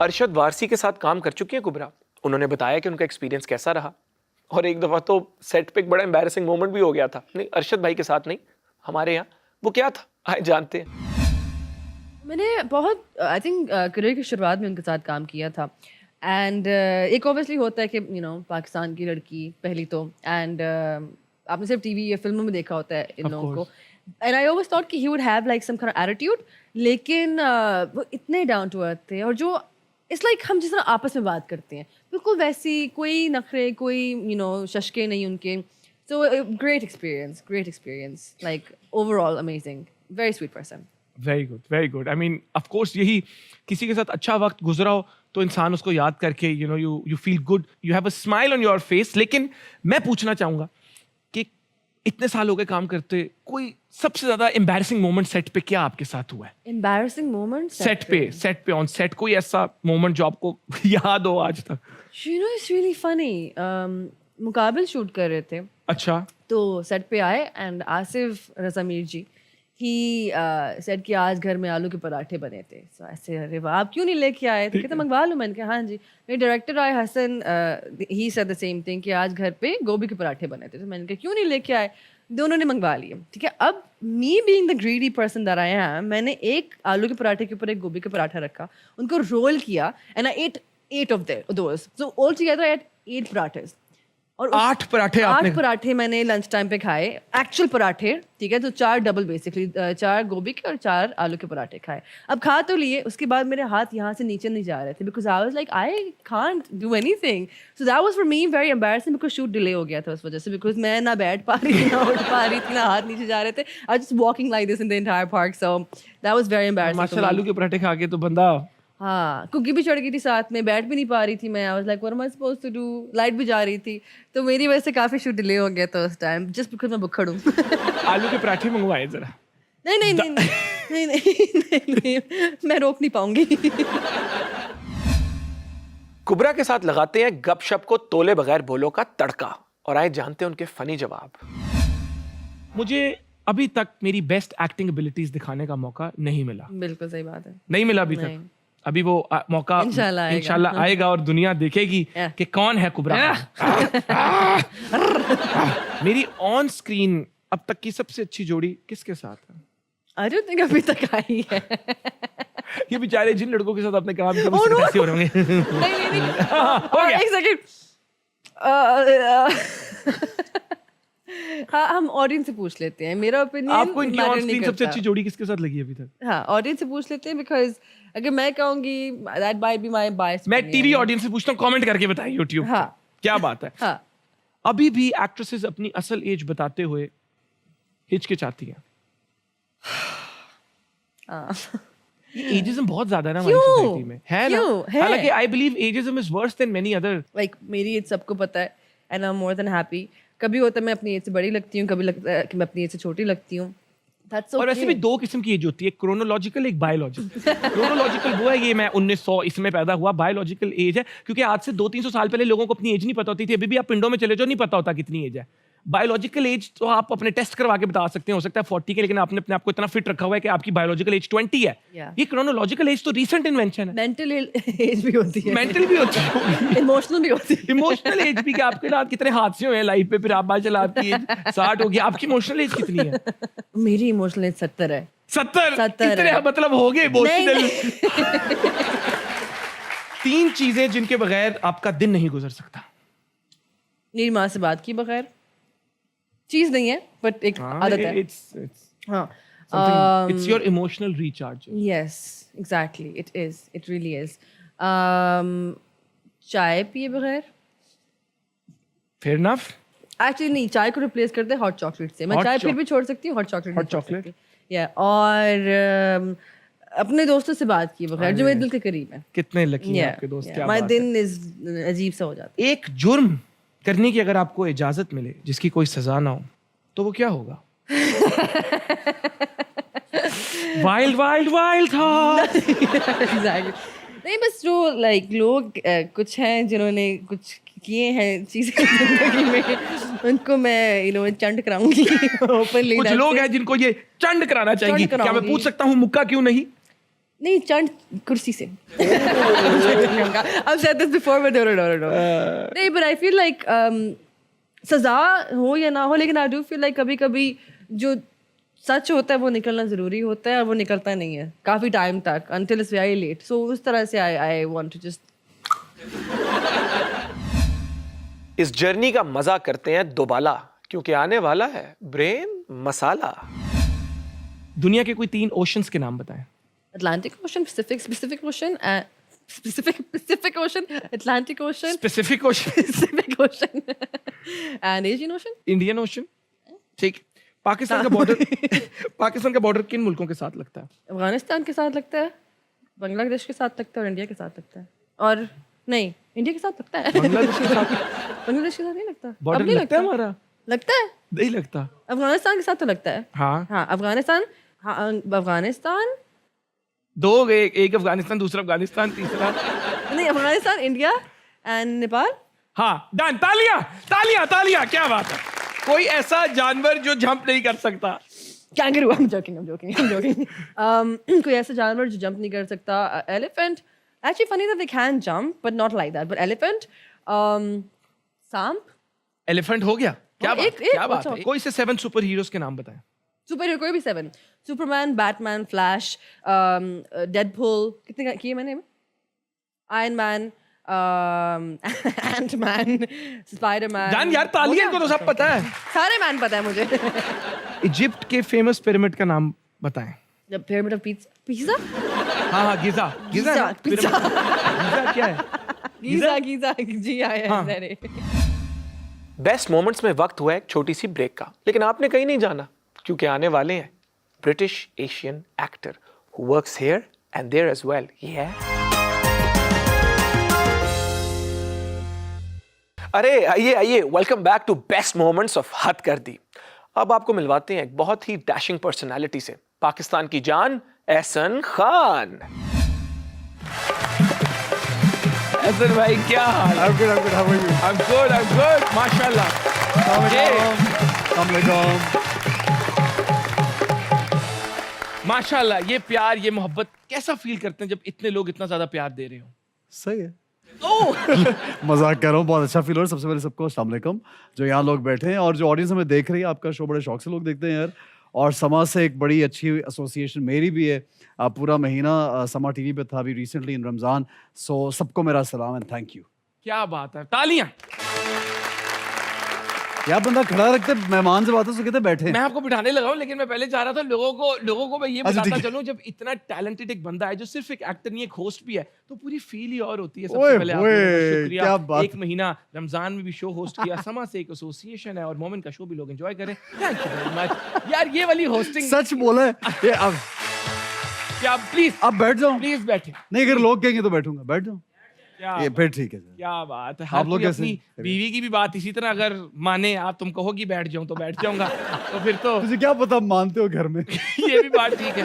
अरशद वारसी के साथ काम कर चुकी हैं कुबरा। उन्होंने बताया कि उनका एक्सपीरियंस कैसा रहा, और एक दफ़ा तो सेट पे एक बड़ा एम्बैरेसिंग मोमेंट भी हो गया था। नहीं, अरशद भाई के साथ नहीं, हमारे यहाँ। वो क्या था, आए जानते हैं। मैंने बहुत आई थिंक करियर की शुरुआत में उनके साथ काम किया था। एंड एक ऑब्वियसली होता है कि पाकिस्तान की लड़की पहली तो, एंड आपने सिर्फ टीवी या फिल्मों में देखा होता है इन लोगों को। एंड आई ऑलवेज थॉट कि he would have like some kind of attitude, लेकिन वो इतने डाउन टू अर्थ थे, और जो इट्स लाइक हम जिस तरह आपस में बात करते हैं बिल्कुल वैसी, कोई नखरे, कोई शशके नहीं उनके। So great experience, like overall amazing, very sweet person. Very good, very good. I mean of course यही, किसी के साथ अच्छा वक्त गुजरा हो तो इंसान उसको याद करके you feel good, you have a smile on your face. लेकिन मैं पूछना चाहूंगा कि इतने साल हो गए काम करते, कोई सबसे ज्यादा एम्बैरेसिंग मोमेंट सेट पे क्या आपके साथ हुआ है? एम्बैरेसिंग मोमेंट सेट पे ऑन सेट कोई ऐसा मोमेंट जो आपको याद हो आज तक? It's really funny. Muqabil shoot कर रहे थे, अच्छा। तो सेट पे आए एंड आसिफ रज़ा मीर जी ही सेट कि आज घर में आलू के पराठे बने थे। सो ऐसे, अरे वाह, आप क्यों नहीं लेके आए? तो कहते मंगवा लूँ। मैंने कहा हाँ जी। मेरे डायरेक्टर आए Hasan, he said the same thing कि आज घर पे गोभी के पराठे बने थे। तो मैंने कहा क्यों नहीं लेके आए? दोनों ने मंगवा लिए, ठीक है। अब me being the greedy person that I am, मैंने एक आलू के पराठे के ऊपर एक गोभी का पराठा रखा, उनको रोल किया, and I ate 8 of those. So all together I had 8 पराठे। और 8 पराठे आपने? 8 पराठे मैंने लंच टाइम पे खाए, एक्चुअल पराठे, ठीक है। तो 4 डबल बेसिकली, 4 गोभी के और 4 आलू के पराठे खाए। अब खा तो लिए, उसके बाद मेरे हाथ यहाँ से नीचे नहीं जा रहे थे, because I was like I can't do anything. So that was for me very embarrassing, because shoot delay हो गया था उस वजह से, बिकॉज मैं ना बैठ पा रही थी, ना उठ पा रही थी, ना हाथ नीचे जा रहे थे। I just walking like this in the entire park. So that was very embarrassing. माशाल्लाह, आलू के पराठे खा के तो बंदा, हाँ, कुकी भी चढ़ गई थी साथ में, बैठ भी नहीं पा रही थी मैं। I was like what am I supposed to do? Light भी जा रही थी, तो मेरी वजह से काफी शूट डिले हो गया था उस टाइम, जस्ट बिकॉज मैं बुक्खड़ हूँ। आलू के पराठे मंगवाए जरा। नहीं नहीं नहीं नहीं नहीं नहीं, मैं रोक नहीं पाऊंगी। कुबरा के साथ लगाते हैं गपशप को तोले बगैर बोलो का तड़का, और आए जानते हैं उनके फनी जवाब। मुझे अभी तक मेरी बेस्ट एक्टिंग एबिलिटीज दिखाने का मौका नहीं मिला। बिल्कुल सही बात है, नहीं मिला अभी तक। अभी वो मौका इंशाल्लाह आएगा और दुनिया देखेगी कि कौन है कुबरा। मेरी ऑन स्क्रीन अब तक की सबसे अच्छी जोड़ी किसके साथ है? आई डोंट थिंक अभी तक आई है। ये बेचारे जिन लड़कों के साथ आपने काम किया वो कैसे हो रहे होंगे? नहीं, एक सेकंड। हाँ, हम ऑडियंस से पूछ लेते हैं। मेरा ओपिनियन, आपको इनकी ऑन स्क्रीन सबसे अच्छी जोड़ी किसके साथ लगी अभी तक? हाँ, ऑडियंस से पूछ लेते हैं, बिकॉज अगर मैं कहूंगी दैट माइट बी माय बायस। मैं टीवी ऑडियंस से पूछता हूँ, कमेंट करके बताइए यूट्यूब। हाँ, क्या बात है। हाँ, अभी भी एक्ट्रेसेस अपनी असल एज बताते हुए हिचकिचाती हैं। ये एजिज्म बहुत ज्यादा है ना हमारी सोसाइटी में, है ना? हालांकि I believe ageism is worse than many other. Like मेरी एज सबको पता है, and I am more than happy. कभी होता है मैं अपनी एज से बड़ी लगती हूँ, कभी लगता है कि मैं अपनी एज से छोटी लगती हूँ। और वैसे भी 2 किस्म की एज होती है, क्रोनोलॉजिकल, एक बायोलॉजिकल। क्रोनोलॉजिकल वो है ये मैं 1900 इसमें पैदा हुआ, बायोलॉजिकल एज है क्योंकि आज से 200-300 साल पहले लोगों को अपनी एज नहीं पता होती थी। अभी भी आप पिंडों में चले जाओ, नहीं पता होता कितनी एज है। बायोलॉजिकल एज तो आप अपने टेस्ट करवा के बता सकते हैं, हो सकता है 40 के, लेकिन आपने अपने आप को इतना फिट रखा हुआ है कि आपकी बायोलॉजिकल एज 20 है। ये क्रोनोलॉजिकल एज तो रीसेंट इन्वेंशन है। मेंटल एज भी होती है, मेंटल भी होती है, इमोशनल भी होती है। इमोशनल एज भी, कि आपके साथ कितने हादसे हुए हैं लाइफ पे, फिर आप माशाल्लाह आपकी एज 60 हो गई। आपकी इमोशनल एज कितनी है? मेरी इमोशनल एज 70 है। 70 इतने मतलब हो गए इमोशनल। 3 चीजें जिनके बगैर आपका दिन नहीं गुजर सकता। मेरी माँ से बात की बगैर, चीज नहीं है बट एक आदत है। हाँ, it's your emotional recharge. Yes, exactly. It is. It really is. चाय पिए बगैर? Fair enough. Actually नहीं, चाय को रिप्लेस करते हैं हॉट चॉकलेट से। मैं चाय फिर भी छोड़ सकती हूँ, हॉट चॉकलेट हॉट चॉकलेट या और अपने दोस्तों से बात किए बगैर, जो मेरे दिल के करीब है। कितने लकी हैं आपके दोस्त। क्या बात है। My दिन इज अजीब सा हो जाता है। एक जुर्म करने की अगर आपको इजाजत मिले जिसकी कोई सजा ना हो, तो वो क्या होगा? Wild wild wild thought. Exactly. नहीं, बस जो लाइक लोग कुछ हैं जिन्होंने कुछ किए हैं चीजें जिंदगी में, उनको मैं चंड कराऊंगी ओपनली। कुछ लोग हैं जिनको ये चंड कराना चाहिए। क्या मैं पूछ सकता हूँ मुक्का क्यों नहीं? नहीं चंड कुर्सी से I've said this before but no नहीं but I feel like सजा हो या ना हो लेकिन I do feel like कभी कभी जो सच होता है वो निकलना ज़रूरी होता है और वो निकलता नहीं है काफ़ी टाइम तक until it's very late so उस तरह से I want to just इस जर्नी का मजा करते हैं दोबाला क्योंकि आने वाला है ब्रेन मसाला। दुनिया के कोई 3 ओशंस के नाम बताएं। Atlantic Ocean, Pacific Ocean, Pacific Ocean, Atlantic Ocean, specific ocean, Pacific Ocean, and Asian Ocean. Indian ocean, ठीक। पाकिस्तान का बॉर्डर किन मुल्कों के साथ लगता है? अफगानिस्तान के साथ लगता है, बांग्लादेश के साथ लगता है और इंडिया के साथ लगता है। और नहीं, इंडिया के साथ लगता है। बांग्लादेश के साथ बांग्लादेश के साथ नहीं लगता। बॉर्डर अब नहीं लगता है हमारा? लगता है। नहीं लगता। अफगानिस्तान के साथ तो लगता है। हाँ। हाँ, अफगानिस्तान, दो, एक अफगानिस्तान, दूसरा अफगानिस्तान, तीसरा नहीं अफगानिस्तान, इंडिया एंड नेपाल। हाँ, डन। तालियां, क्या बात है। कोई ऐसा जानवर जो जंप नहीं कर सकता? कैंगरू। I'm joking. कोई ऐसा जानवर जो जंप नहीं कर सकता? Elephant. Actually, funny that they can jump, but not like that. But elephant, सांप. एलिफेंट हो गया। क्या बात अच्छा। है। कोई से 7 सुपर हीरोज के नाम बताएं। सुपर हीरो कोई भी 7. Superman, Batman, Flash, Deadpool. कितने किए मैंने? Iron Man, Antman, Spiderman. जान यार, तालियां को तो सब पता है। सारे मैन पता है मुझे. इजिप्ट के फेमस पिरामिड का नाम बताएं। The pyramid of Pizza? हाँ, गिजा क्या है? गीजा जी आया है। बेस्ट मोमेंट्स में वक्त हुआ एक छोटी सी ब्रेक का, लेकिन आपने कहीं नहीं जाना क्योंकि आने वाले हैं British Asian actor who works here and there as well. अरे आइए, welcome back to best moments of हद कर दी। अब आपको मिलवाते हैं एक बहुत ही डैशिंग पर्सनालिटी से, पाकिस्तान की जान एहसन खान। एहसन भाई क्या हाल? I'm good. How are you? I'm good. माशाल्लाह। माशाल्लाह, ये प्यार, ये मोहब्बत कैसा फील करते हैं जब इतने लोग इतना ज्यादा प्यार दे रहे हो? सही है। मजाक कर रहा हूँ, बहुत अच्छा फील हो रहा है। सबसे पहले सबको अस्सलाम वालेकुम, जो यहाँ लोग बैठे हैं और जो ऑडियंस हमें देख रही है। आपका शो बड़े शौक से लोग देखते हैं यार, और समा से एक बड़ी अच्छी एसोसिएशन मेरी भी है। पूरा महीना समा टीवी पे था अभी रिसेंटली इन रमजान। सो सबको मेरा सलाम एंड थैंक यू। क्या बात है, तालियां। क्या बंदा खड़ा रखते मेहमान से बात है, कहते बैठे। मैं आपको बिठाने लगा हूं, लेकिन मैं पहले चाह रहा था लोगों को मैं ये अच्छा, बताता ठीक है। चलूं, जब इतना टैलेंटेड एक बंदा है जो सिर्फ एक एक्टर नहीं, एक होस्ट भी है, तो पूरी फील ही और होती है। ओए सबसे पहले आप लोगों का ओए, शुक्रिया। क्या बात। एक महीना रमजान में भी शो होस्ट किया, समा से एक एसोसिएशन है और मोमेंट का शो भी लोग एंजॉय करें। थैंक यू वेरी मच यार, ये वाली होस्टिंग। सच बोला है ये। अब क्या प्लीज आप बैठ जाओ। प्लीज बैठे। नहीं, अगर लोग कहेंगे तो बैठूंगा, बैठ जाओ। क्या ये फिर ठीक है सर। क्या बात है। आप लोग कोई कैसे? अपनी बीवी की भी बात इसी तरह अगर माने, आप तुम कहोगी बैठ जाऊं तो बैठ जाऊंगा, तो फिर तो तुझे क्या पता, आप मानते हो घर में। ये भी बात ठीक है।